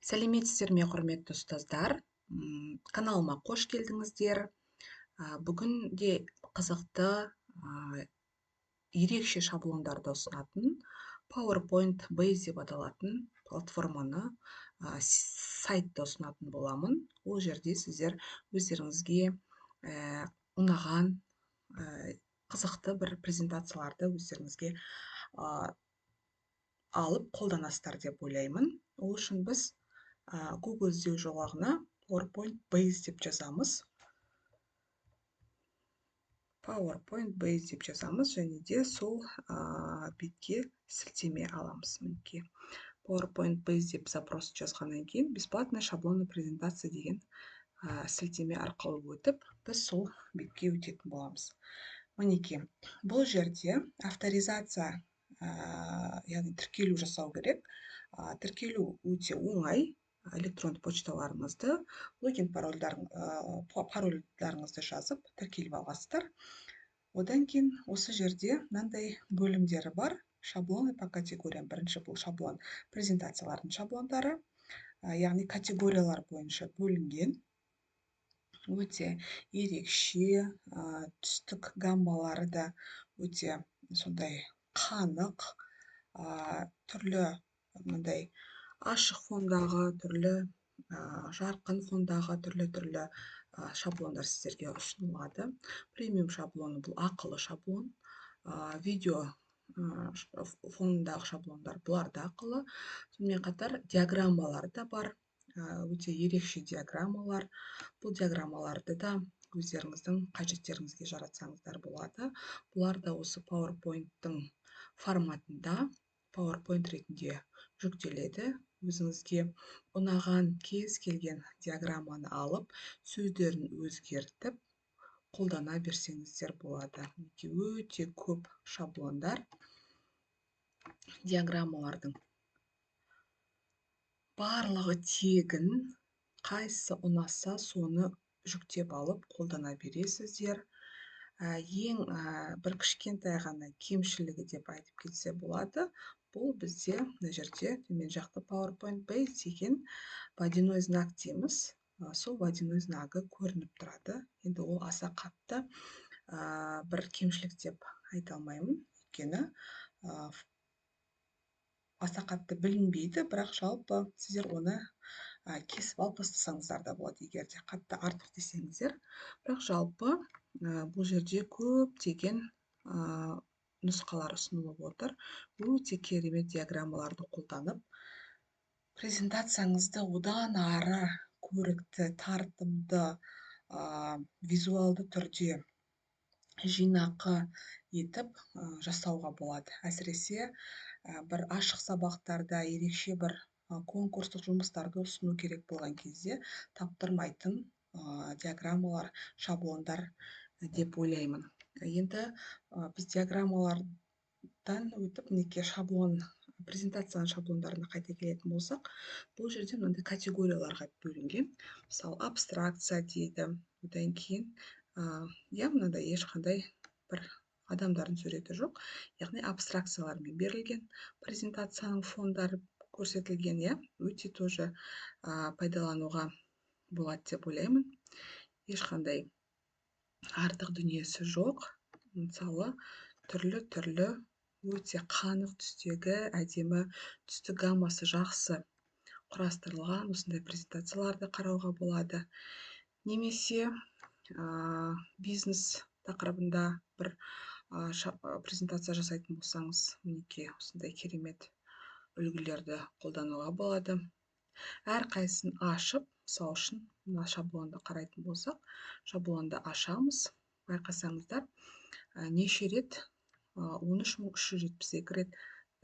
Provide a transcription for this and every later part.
Сәлеметсіздер ме, құрметті ұстаздар? Каналыма қош келдіңіздер. Бүгінде қызықты, ерекше шаблондарды ұсынатын PowerPoint Base деп аталатын платформаны, сайтты ұсынатын боламын. Ол жерде сіздер өздеріңізге ұнаған қызықты бір презентацияларды өздеріңізге алып қолданасыздар деп ойлаймын. Ол үшін біз Google іздеу жолағына PowerPoint Base деп жазамыз. PowerPoint Base деп жазамыз, және де сол бетке сілтеме аламыз. Мінекей. PowerPoint Base деп запрос жазғаннан кейін бесплатная шаблонная презентация деген сілтеме арқылы өтіп, біз сол бетке өтетін боламыз. Мінекей, бұл жерде авторизация, яғни тіркелу жасау керек. Тіркелу өте оңай. Электронды почталарыңызды, логин парольдарыңызды жазып, тіркеліп аласыздар. Одан кейін осы жерде мынандай бөлімдері бар. Шаблоны по категориям. Бірінші бұл шаблон презентациялардың шаблондары, яғни категориялар бойынша бөлінген. Өте ерекше, түстік гаммалары да өте сондай қанық, түрлі мынандай ашық фондағы, түрлі жарқын фондағы түрлі шаблондар сіздерге ұсынылады. Премиум шаблоны бұл ақылы шаблон, видео фонындағы шаблондар бұлар да ақылы. Сонымен қатар диаграммалар да бар, өте ерекше диаграммалар. Бұл диаграммаларды да өздеріңіздің қажеттеріңізге жаратсаңыздар болады. Бұлар да осы PowerPoint-тың форматында PowerPoint ретінде жүктеледі. Өзіңізге ұнаған кез келген диаграмманы алып, сөздерін өзгертіп, қолдана берсеңіздер болады. Өте көп шаблондар, диаграммалардың барлығы тегін, қайсысы ұнаса, соны жүктеп алып, қолдана бересіздер. Ең бір кішкентай ғана кемшілігі деп айтып кетсе болады. Бұл бізде мына жерде төмен жақта PowerPoint Base деген водяной знак дейміз. Сол водяной знагы көрініп тұрады. Енді ол аса қатты бір кемшілік деп айта алмаймын. Өйткені аса қатты білінбейді, бірақ жалпы сіздер оны кесіп алып тастасаңыздар да болады, егер де қатты артық десеңіздер. Бірақ жалпы бұл жерде көптеген нұсқалар ұсынылып отыр. Өте керемет диаграммаларды қолданып, презентацияңызды одан ары көрікті, тартымды, визуалды түрде жинақы етіп жасауға болады. Әсіресе бір ашық сабақтарда, ерекше бір конкурстық жұмыстарды ұсыну керек болған кезде таптырмайтын диаграммалар, шаблондар деп ойлаймын. Енді біз диаграммалардан өтіп, мінекей шаблон, презентацияның шаблондарына қайта келетін болсақ, бұл жерде мынандай категорияларға бөлінген. Мысалы, абстракция дейді. Одан кейін мынандай ешқандай бір адамдардың суреті жоқ, яғни абстракциялармен берілген презентацияның фондары көрсетілген. Өте тоже пайдалануға болады деп ойлаймын. Ешқандай артық дүниесі жоқ. Мысалы, түрлі өте қанық түстегі, әдемі түсті гаммасы жақсы құрастырылған осындай презентацияларды қарауға болады. Немесе бизнес тақырыбында бір презентация жасайтын болсаңыз, мінекей осындай керемет үлгілерді қолдануға болады. Әрқайсысын ашып, мысал үшін, мына шаблонды қарайтын болсақ, шаблонды ашамыз. Байқасаңыздар, неше рет 13372 рет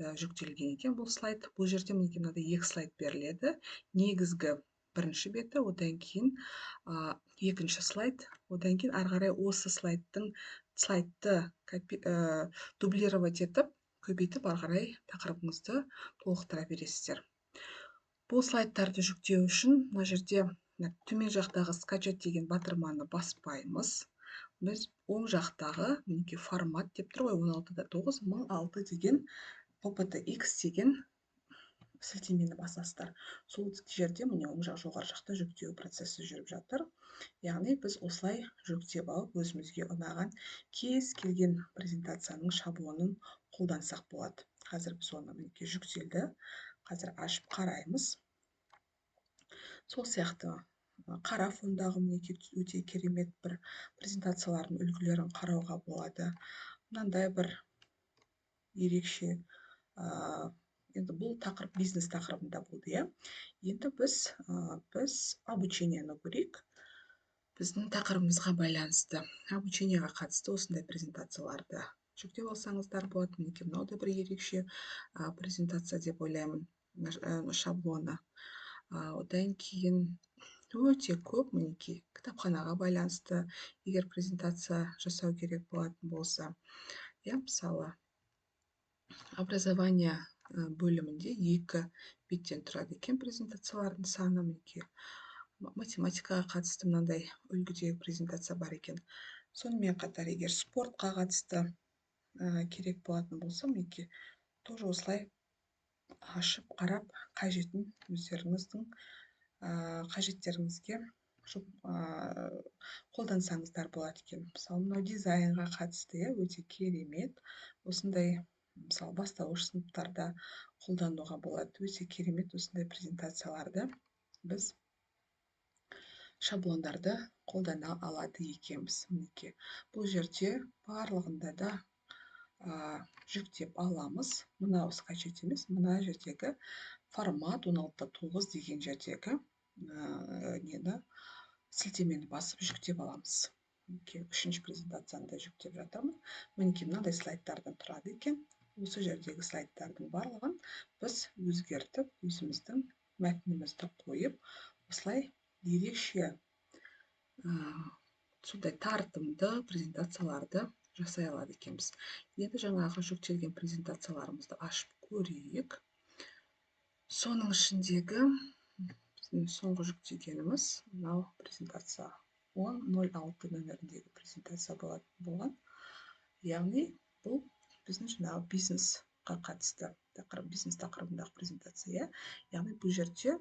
жүктелген екен бұл слайд. Бұл жерде мінекей мынандай 2 слайд беріледі. Негізгі бірінші беті, одан кейін екінші слайд, одан кейін ары қарай осы слайдты дублировать етіп, көбейтіп, ары қарай тақырыбыңызды толықтыра бересіздер. Бұл слайдтарды жүктеу үшін мына жерде төмен жақтағы скачать деген батырманы баспаймыз. Біз оң жақтағы мінекей формат деп тұр ғой, 16:9 1006 деген PPTX деген сілтемені басасыздар. Сол жерде міне оң жақ жоғары жақта жүктеу процесі жүріп жатыр. Яғни біз осылай жүктеп алып өзімізге ұнаған кез келген презентацияның шаблонын қолдансақ болады. Қазір біз оны мінекей жүктелді. Қазір ашып қараймыз. Сол сияқты қара фондағы мінекей өте керемет бір презентациялардың үлгілерін қарауға болады. Мынандай бір ерекше енді бұл тақырып бизнес тақырыбында болды, Енді біз обучениені көрейік. Біздің тақырыбымызға байланысты обучениеға қатысты осындай презентацияларды жүктеп алсаңыздар болады. Мінекей мынау да бір ерекше презентация деп ойлаймын, шаблоны. Одан кейін өте көп мінекей кітапханаға байланысты егер презентация жасау керек болатын болса, мысалы образование бөлімінде 2 беттен тұрады екен презентациялардың саны. Мінекей математикаға қатысты мынандай үлгідегі презентация бар екен. Сонымен қатар егер спортқа қатысты керек болатын болса, мінекей тоже осылай ашып қарап қажетін өздеріңіздің қажеттеріңізге қолдансаңыздар болады екен. Мысалы, мынау дизайнға қатысты өте керемет. Осындай мысалы бастауыш сыныптарда қолдануға болады. Өте керемет осындай презентацияларды біз шаблондарды қолдана алады екенбіз. Мінекей бұл жерде барлығында да жүктеп аламыз. Мынау скачать емес, мына жердегі формат 16:9 деген жердегі нені сілтемені басып жүктеп аламыз. Үшінші презентацияны да жүктеп жатырмын. Мінекей мынандай слайдтардан тұрады екен. Осы жердегі слайдтардың барлығын біз өзгертіп, өзіміздің мәтінімізді қойып, осылай ерекше сондай тартымды презентацияларды жасай алады екенбіз. Енді жаңағы жүктелген презентацияларымызды ашып көрейік. Соның ішіндегі соңғы жүктегеніміз мынау презентация 10.06 нөміріндегі презентация болған. Яғни бұл біздің жаңағы бизнесқа қатысты бизнес тақырыбындағы презентация. Яғни бұл жерде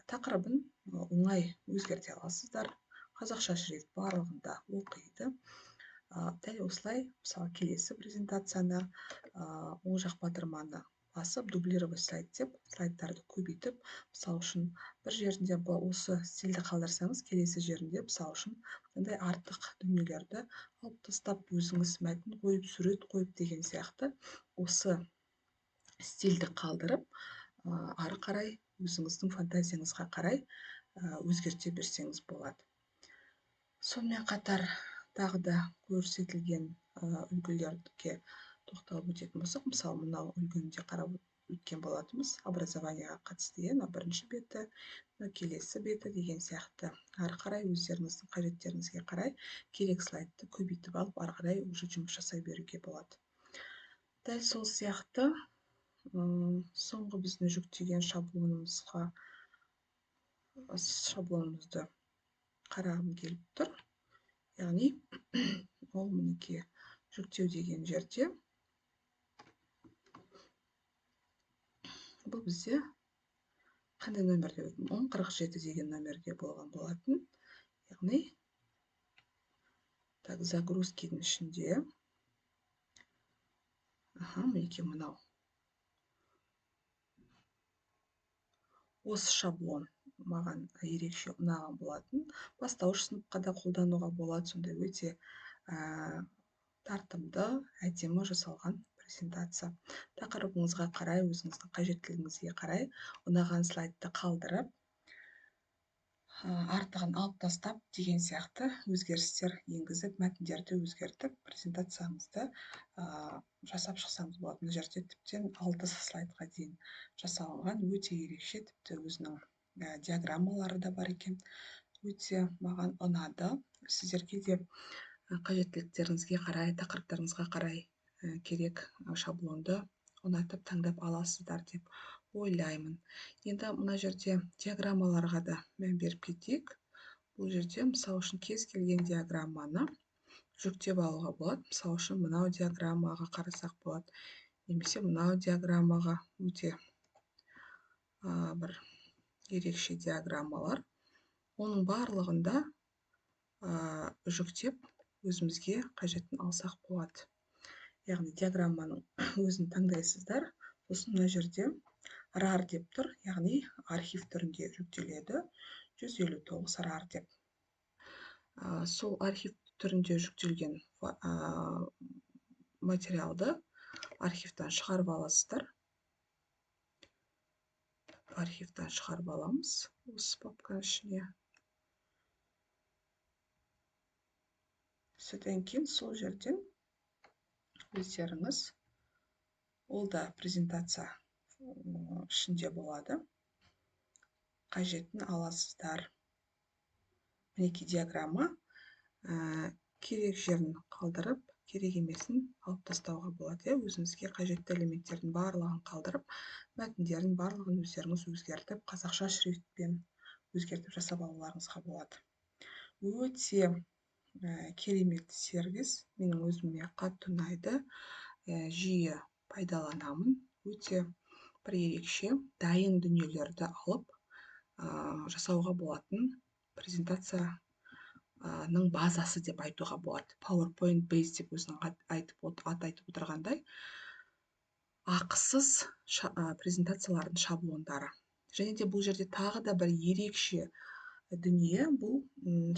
тақырыбын оңай өзгерте аласыздар. Қазақша шрифт барлығында оқиды. Дәл осылай, мысалы, келесі презентацияны оң жақ батырманы басып, дублировать слайд деп, слайдтарды көбейтіп, мысалы үшін бір жерінде осы стильді қалдырсаңыз, келесі жерінде, мысалы үшін мынандай артық дүниелерді алып тастап, өзіңіз мәтін қойып, сурет қойып деген сияқты осы стильді қалдырып, ары қарай өзіңіздің фантазияңызға қарай өзгерте берсеңіз болады. Сонымен қатар тағы да көрсетілген үлгілерге тоқталып өтетін болсақ, мысалы, мынау үлгіні де қарап өткен болатынбыз. Образованияға қатысты бірінші беті, келесі беті деген сияқты. Ары қарай өздеріңіздің қажеттеріңізге қарай керек слайдты көбейтіп алып, ары қарай уже жұмыс жасай беруге болады. Дәл сол сияқты соңғы біздің жүктеген шаблонымызды қарағым келіп тұр. Яғни ол мінекей жүктеу деген жерде бұл бізде қандай нөмірде 1047 деген нөмірде болған болатын. Яғни загрузкенің ішінде мінекей мынау осы шаблон маған ерекше ұнаған болатын. Бастауыш сыныпқа да қолдануға болады. Сондай өте тартымды, әдемі жасалған презентация. Тақырыбыңызға қарай, өзіңіздің қажеттілігіңізге қарай ұнаған слайдты қалдырып, артығын алып тастап деген сияқты өзгерістер енгізіп, мәтіндерді өзгертіп, презентацияңызды жасап шықсаңыз болады. Мына жерде тіптен 6 слайдқа дейін жасалынған, өте ерекше, тіпті өзінің диаграммалары да бар екен. Өте маған ұнады. Сіздерге де қажеттіліктеріңізге қарай, тақырыптарыңызға қарай керек шаблонды ұнатып таңдап аласыздар деп ойлаймын. Енді мына жерде диаграммаларға да мән беріп кетейік. Бұл жерде мысалы үшін кез келген диаграмманы жүктеп алуға болады. Мысалы үшін мынау диаграммаға қарасақ болады. Немесе мынау диаграммаға өте бір ерекше диаграммалар. Оның барлығында жүктеп өзімізге қажетін алсақ болады. Яғни диаграмманың өзін таңдайсыздар. Сосын мына жерде rar деп тұр, яғни архив түрінде жүктеледі. 159 rar деп. Сол архив түрінде жүктелген материалды архивтан шығарып аласыздар. Архивтан шығарып аламыз осы папканың ішіне. Содан кейін сол жерден өздеріңіз, ол да презентация ішінде болады, қажетін аласыздар. Мінекей диаграмма, керек жерін қалдырып, керек емесін алып тастауға болады. Өзіңізге қажетті элементтердің барлығын қалдырып, мәтіндердің барлығын өздеріңіз өзгертіп, қазақша шрифтпен өзгертіп жасап алуларыңызға болады. Өте керемет сервис, менің өзіме қатты ұнайды, жиі пайдаланамын. Өте бір ерекше дайын дүниелерді алып жасауға болатын презентацияның базасы деп айтуға болады. PowerPoint Base деп өзінің ат айтып отырғандай, ақысыз презентациялардың шаблондары. Және де бұл жерде тағы да бір ерекше дүние, бұл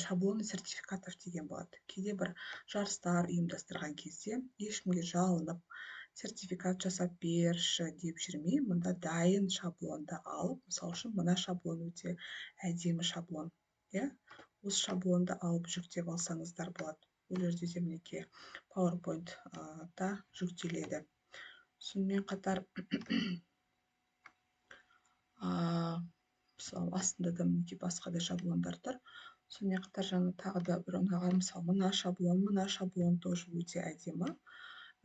шаблоны сертификатов деген болады. Кейде бір жарыстар ұйымдастырған кезде ешкімге жалынып, сертификат жасап берші деп жүрмей, мұнда дайын шаблонды алып, мысал үшін мына шаблон өте әдемі шаблон. Осы шаблонды алып жүктеп алсаңыздар болады. Бұл жерде де мінекей PowerPoint-та жүктеледі. Сонымен қатар астында да мінекей басқа да шаблондар тұр. Сонымен қатар жаңа тағы да бір ұнаған, мысалы мына шаблон тоже өте әдемі.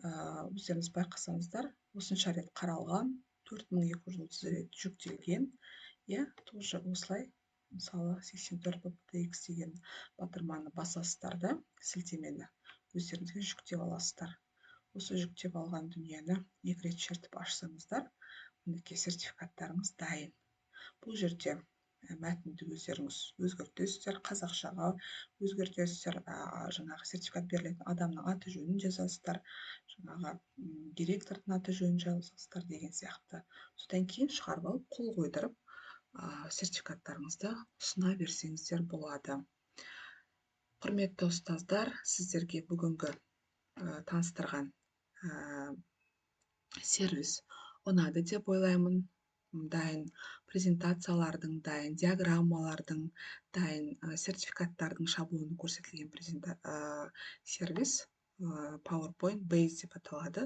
Өздеріңіз байқасаңыздар, осынша рет қаралған, 4230 рет жүктелген. Тоже осылай, мысалы 84 PPTX деген батырманы басасыздар да, сілтемені өздеріңізге жүктеп аласыздар. Осы жүктеп алған дүниені 2 рет шертіп ашсаңыздар, мінекей сертификаттарыңыз дайын. Бұл жерде мәтінді өздеріңіз өзгертесіздер, қазақшаға өзгертесіздер, жаңағы сертификат берілетін адамның аты жөнін жазасыздар, жаңағы директордың аты жөнін жазасыздар деген сияқты. Содан кейін шығарып алып, қол қойдырып, сертификаттарыңызды ұсына берсеңіздер болады. Құрметті ұстаздар, сіздерге бүгінгі таныстырған сервис ұнады деп ойлаймын. Дайын презентациялардың, дайын диаграммалардың, дайын сертификаттардың шаблоны көрсетілген сервис PowerPoint Base деп аталады.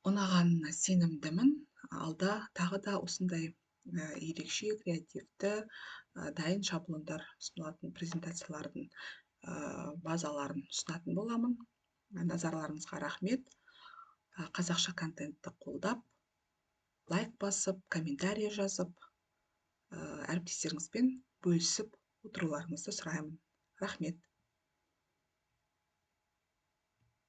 Ұнағанына сенімдімін. Алда тағы да осындай ерекше, креативті, дайын шаблондар ұсынылатын презентациялардың базаларын ұсынатын боламын. Назарларыңызға рахмет. Қазақша контентті қолдап, лайк басып, комментарий жазып, әріптестеріңізбен бөлісіп отыруларыңызды сұраймын. Рахмет.